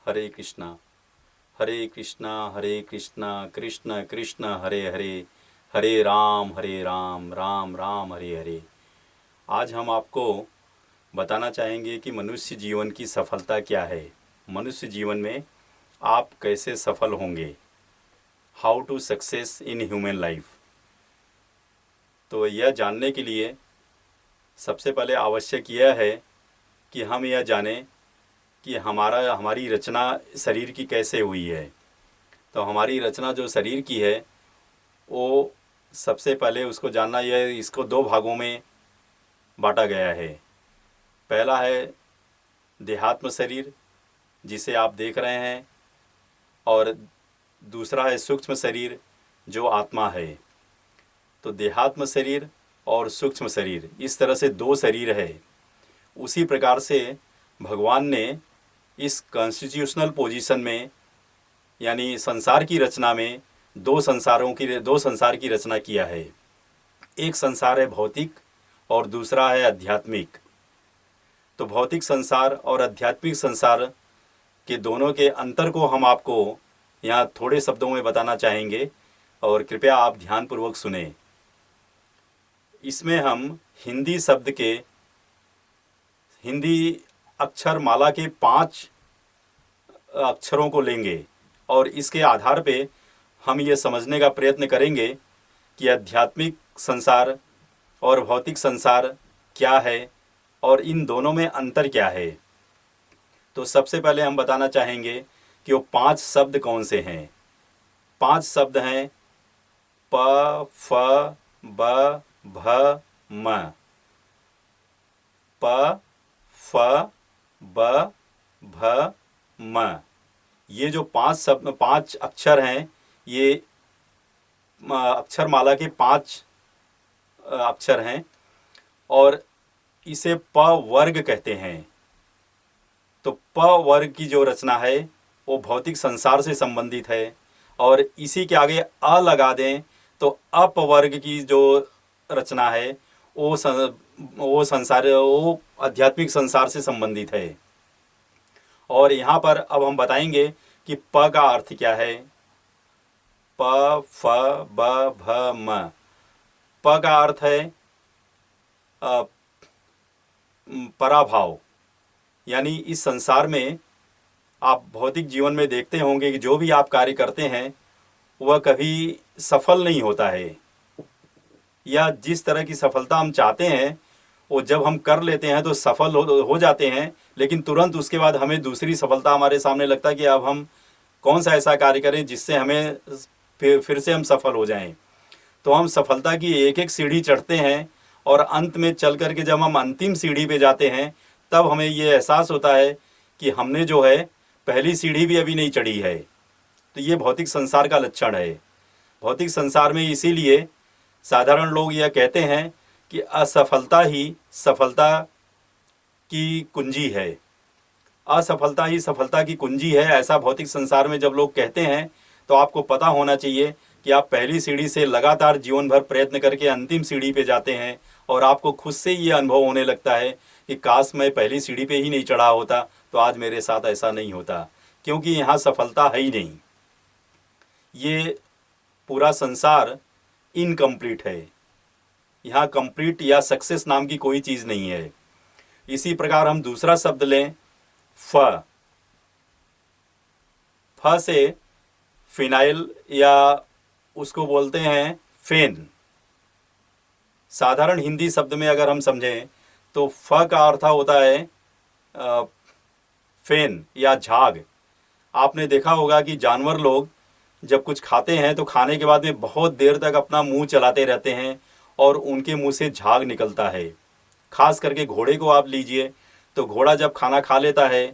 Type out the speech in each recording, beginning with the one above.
हरे कृष्णा हरे कृष्णा कृष्ण कृष्ण हरे हरे, हरे राम राम राम हरे हरे। आज हम आपको बताना चाहेंगे कि मनुष्य जीवन की सफलता क्या है। मनुष्य जीवन में आप कैसे सफल होंगे, how to success in human life. तो यह जानने के लिए सबसे पहले आवश्यक यह है कि हम यह जानें कि हमारी रचना शरीर की कैसे हुई है। तो हमारी रचना जो शरीर की है वो सबसे पहले उसको जानना, यह इसको दो भागों में बांटा गया है। पहला है देहात्म शरीर जिसे आप देख रहे हैं, और दूसरा है सूक्ष्म शरीर जो आत्मा है। तो देहात्म शरीर और सूक्ष्म शरीर, इस तरह से दो शरीर है। उसी प्रकार से भगवान ने इस कॉन्स्टिट्यूशनल पोजीशन में यानी संसार की रचना में दो संसार की रचना किया है। एक संसार है भौतिक और दूसरा है आध्यात्मिक। तो भौतिक संसार और आध्यात्मिक संसार के दोनों के अंतर को हम आपको यहाँ थोड़े शब्दों में बताना चाहेंगे, और कृपया आप ध्यानपूर्वक सुने। इसमें हम हिंदी अक्षर माला के 5 अक्षरों को लेंगे, और इसके आधार पे हम ये समझने का प्रयत्न करेंगे कि आध्यात्मिक संसार और भौतिक संसार क्या है और इन दोनों में अंतर क्या है। तो सबसे पहले हम बताना चाहेंगे कि वो 5 शब्द कौन से हैं। 5 शब्द हैं प, फ, ब, भ, म। प, फ, ब, भ, म। ये जो 5 अक्षर हैं, ये अक्षर माला के 5 अक्षर हैं, और इसे प वर्ग कहते हैं। तो प वर्ग की जो रचना है वो भौतिक संसार से संबंधित है, और इसी के आगे अ लगा दें तो अप वर्ग की जो रचना है वो आध्यात्मिक संसार से संबंधित है। और यहाँ पर अब हम बताएंगे कि प का अर्थ क्या है। प, फ, ब, भ, म। प का अर्थ है पराभाव। यानी इस संसार में आप भौतिक जीवन में देखते होंगे कि जो भी आप कार्य करते हैं वह कभी सफल नहीं होता है, या जिस तरह की सफलता हम चाहते हैं वो जब हम कर लेते हैं तो सफल हो जाते हैं, लेकिन तुरंत उसके बाद हमें दूसरी सफलता हमारे सामने लगता है कि अब हम कौन सा ऐसा कार्य करें जिससे हमें फिर से हम सफल हो जाएं। तो हम सफलता की एक एक सीढ़ी चढ़ते हैं, और अंत में चल कर के जब हम अंतिम सीढ़ी पे जाते हैं तब हमें ये एहसास होता है कि हमने जो है पहली सीढ़ी भी अभी नहीं चढ़ी है। तो ये भौतिक संसार का लक्षण है। भौतिक संसार में इसीलिए साधारण लोग यह कहते हैं कि असफलता ही सफलता की कुंजी है। असफलता ही सफलता की कुंजी है, ऐसा भौतिक संसार में जब लोग कहते हैं तो आपको पता होना चाहिए कि आप पहली सीढ़ी से लगातार जीवन भर प्रयत्न करके अंतिम सीढ़ी पे जाते हैं, और आपको खुद से ये अनुभव होने लगता है कि काश मैं पहली सीढ़ी पे ही नहीं चढ़ा होता तो आज मेरे साथ ऐसा नहीं होता, क्योंकि यहाँ सफलता है ही नहीं। ये पूरा संसार इनकम्प्लीट है। यहाँ कंप्लीट या सक्सेस नाम की कोई चीज़ नहीं है। इसी प्रकार हम दूसरा शब्द लें फ। फ से फिनाइल, या उसको बोलते हैं फेन। साधारण हिंदी शब्द में अगर हम समझें तो फ का अर्थ होता है फेन या झाग। आपने देखा होगा कि जानवर लोग जब कुछ खाते हैं तो खाने के बाद में बहुत देर तक अपना मुंह चलाते रहते हैं और उनके मुंह से झाग निकलता है। खास करके घोड़े को आप लीजिए, तो घोड़ा जब खाना खा लेता है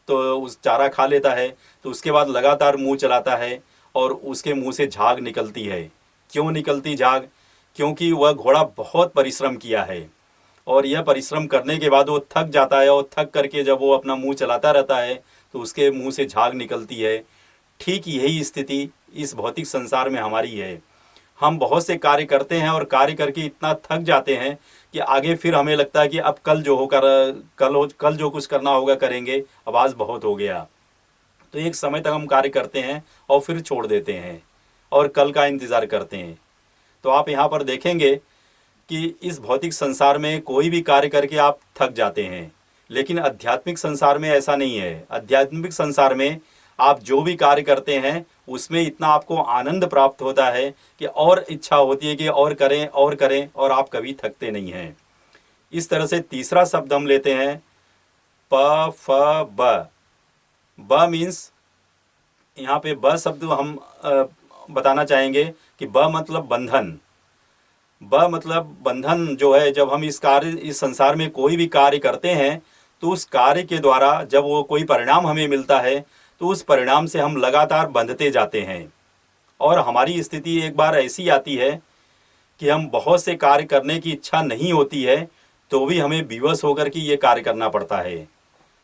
तो उस चारा खा लेता है तो उसके बाद लगातार मुंह चलाता है और उसके मुंह से झाग निकलती है। क्यों निकलती झाग? क्योंकि वह घोड़ा बहुत परिश्रम किया है, और यह परिश्रम करने के बाद वो थक जाता है, और थक करके जब वो अपना मुंह चलाता रहता है तो उसके मुंह से झाग निकलती है। ठीक यही स्थिति इस भौतिक संसार में हमारी है। हम बहुत से कार्य करते हैं और कार्य करके इतना थक जाते हैं कि आगे फिर हमें लगता है कि अब कल जो कुछ करना होगा करेंगे, अब आज बहुत हो गया। तो एक समय तक हम कार्य करते हैं और फिर छोड़ देते हैं और कल का इंतज़ार करते हैं। तो आप यहाँ पर देखेंगे कि इस भौतिक संसार में कोई भी कार्य करके आप थक जाते हैं, लेकिन आध्यात्मिक संसार में ऐसा नहीं है। आध्यात्मिक संसार में आप जो भी कार्य करते हैं उसमें इतना आपको आनंद प्राप्त होता है कि और इच्छा होती है कि और करें और करें, और आप कभी थकते नहीं हैं। इस तरह से तीसरा शब्द हम लेते हैं प फ ब। ब मीन्स यहाँ पे ब शब्द हम बताना चाहेंगे कि ब मतलब बंधन। ब मतलब बंधन जो है, जब हम इस संसार में कोई भी कार्य करते हैं तो उस कार्य के द्वारा जब वो कोई परिणाम हमें मिलता है तो उस परिणाम से हम लगातार बंधते जाते हैं। और हमारी स्थिति एक बार ऐसी आती है कि हम बहुत से कार्य करने की इच्छा नहीं होती है तो भी हमें विवश होकर के ये कार्य करना पड़ता है।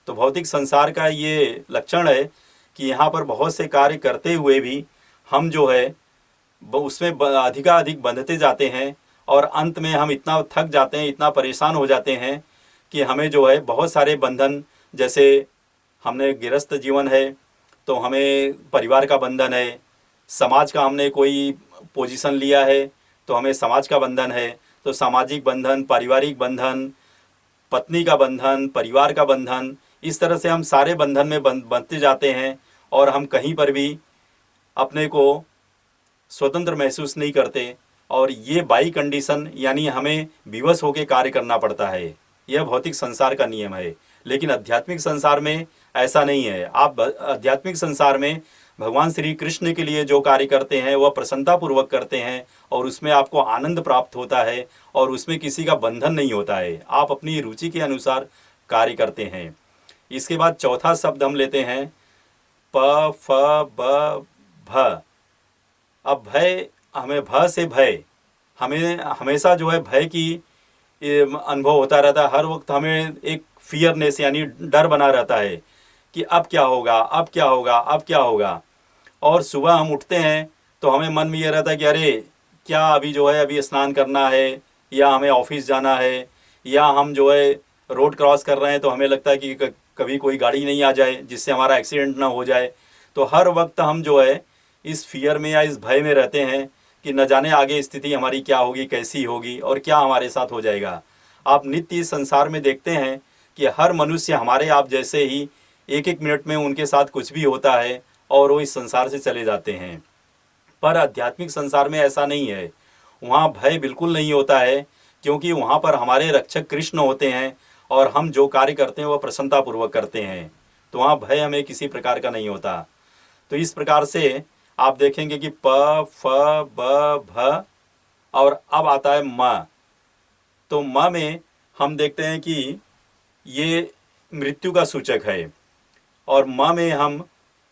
तो भौतिक संसार का ये लक्षण है कि यहाँ पर बहुत से कार्य करते हुए भी हम जो है उसमें अधिकाधिक बंधते जाते हैं, और अंत में हम इतना थक जाते हैं, इतना परेशान हो जाते हैं कि हमें जो है बहुत सारे बंधन, जैसे हमने गृहस्थ जीवन है तो हमें परिवार का बंधन है, समाज का हमने कोई पोजीशन लिया है तो हमें समाज का बंधन है, तो सामाजिक बंधन, पारिवारिक बंधन, पत्नी का बंधन, परिवार का बंधन, इस तरह से हम सारे बंधन में बंधते जाते हैं और हम कहीं पर भी अपने को स्वतंत्र महसूस नहीं करते। और ये बाई कंडीशन, यानी हमें विवश होकर कार्य करना पड़ता है। यह भौतिक संसार का नियम है। लेकिन आध्यात्मिक संसार में ऐसा नहीं है। आप आध्यात्मिक संसार में भगवान श्री कृष्ण के लिए जो कार्य करते हैं वह प्रसन्नतापूर्वक करते हैं और उसमें आपको आनंद प्राप्त होता है और उसमें किसी का बंधन नहीं होता है। आप अपनी रुचि के अनुसार कार्य करते हैं। इसके बाद चौथा शब्द हम लेते हैं प फ ब भ। अब भय, हमें भ से भय, हमें हमेशा जो है भय की अनुभव होता रहता है। हर वक्त हमें एक फियरनेस यानी डर बना रहता है कि अब क्या होगा, अब क्या होगा, अब क्या होगा। और सुबह हम उठते हैं तो हमें मन में ये रहता है कि अरे क्या अभी जो है अभी स्नान करना है, या हमें ऑफिस जाना है, या हम जो है रोड क्रॉस कर रहे हैं तो हमें लगता है कि कभी कोई गाड़ी नहीं आ जाए जिससे हमारा एक्सीडेंट ना हो जाए। तो हर वक्त हम जो है इस फियर में या इस भय में रहते हैं कि न जाने आगे स्थिति हमारी क्या होगी, कैसी होगी और क्या हमारे साथ हो जाएगा। आप नित्य इस संसार में देखते हैं कि हर मनुष्य हमारे आप जैसे ही एक एक मिनट में उनके साथ कुछ भी होता है और वो इस संसार से चले जाते हैं। पर आध्यात्मिक संसार में ऐसा नहीं है। वहाँ भय बिल्कुल नहीं होता है, क्योंकि वहाँ पर हमारे रक्षक कृष्ण होते हैं और हम जो कार्य करते हैं वह प्रसन्नतापूर्वक करते हैं। तो वहाँ भय हमें किसी प्रकार का नहीं होता। तो इस प्रकार से आप देखेंगे कि प फ ब भ और अब आता है म। तो म में हम देखते हैं कि ये मृत्यु का सूचक है, और म में हम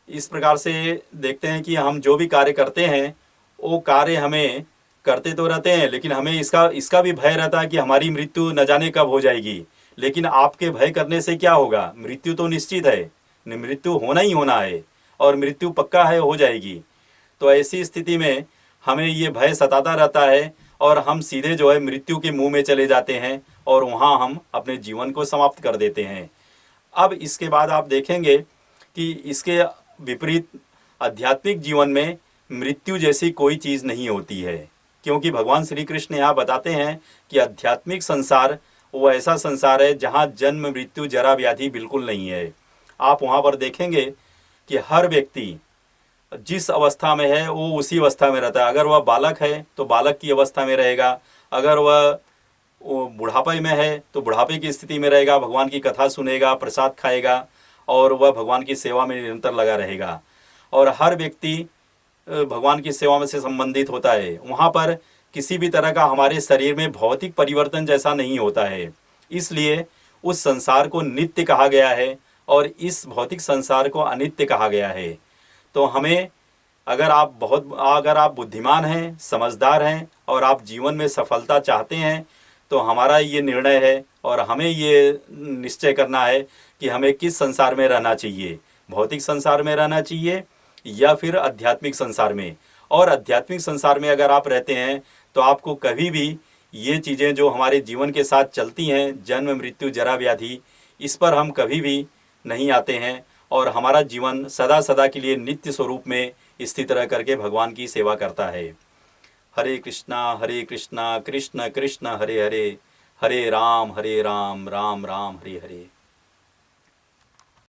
इस प्रकार से देखते हैं कि हम जो भी कार्य करते हैं वो कार्य हमें करते तो रहते हैं, लेकिन हमें इसका भी भय रहता है कि हमारी मृत्यु न जाने कब हो जाएगी। लेकिन आपके भय करने से क्या होगा? मृत्यु तो निश्चित है, मृत्यु होना ही होना है और मृत्यु पक्का है, हो जाएगी। तो ऐसी स्थिति में हमें ये भय सताता रहता है और हम सीधे जो है मृत्यु के मुंह में चले जाते हैं और वहाँ हम अपने जीवन को समाप्त कर देते हैं। अब इसके बाद आप देखेंगे कि इसके विपरीत आध्यात्मिक जीवन में मृत्यु जैसी कोई चीज़ नहीं होती है, क्योंकि भगवान श्री कृष्ण यहाँ बताते हैं कि आध्यात्मिक संसार वो ऐसा संसार है जहाँ जन्म, मृत्यु, जरा, व्याधि बिल्कुल नहीं है। आप वहाँ पर देखेंगे कि हर व्यक्ति जिस अवस्था में है वो उसी अवस्था में रहता है। अगर वह बालक है तो बालक की अवस्था में रहेगा, अगर वह बुढ़ापे में है तो बुढ़ापे की स्थिति में रहेगा, भगवान की कथा सुनेगा, प्रसाद खाएगा और वह भगवान की सेवा में निरंतर लगा रहेगा। और हर व्यक्ति भगवान की सेवा में से संबंधित होता है। वहाँ पर किसी भी तरह का हमारे शरीर में भौतिक परिवर्तन जैसा नहीं होता है। इसलिए उस संसार को नित्य कहा गया है और इस भौतिक संसार को अनित्य कहा गया है। तो हमें अगर आप बुद्धिमान हैं, समझदार हैं और आप जीवन में सफलता चाहते हैं तो हमारा ये निर्णय है और हमें ये निश्चय करना है कि हमें किस संसार में रहना चाहिए, भौतिक संसार में रहना चाहिए या फिर आध्यात्मिक संसार में। और आध्यात्मिक संसार में अगर आप रहते हैं तो आपको कभी भी ये चीज़ें जो हमारे जीवन के साथ चलती हैं, जन्म, मृत्यु, जरा, व्याधि, इस पर हम कभी भी नहीं आते हैं और हमारा जीवन सदा सदा के लिए नित्य स्वरूप में स्थित रह करके भगवान की सेवा करता है। हरे कृष्णा कृष्ण कृष्ण हरे हरे, हरे राम राम राम हरे हरे।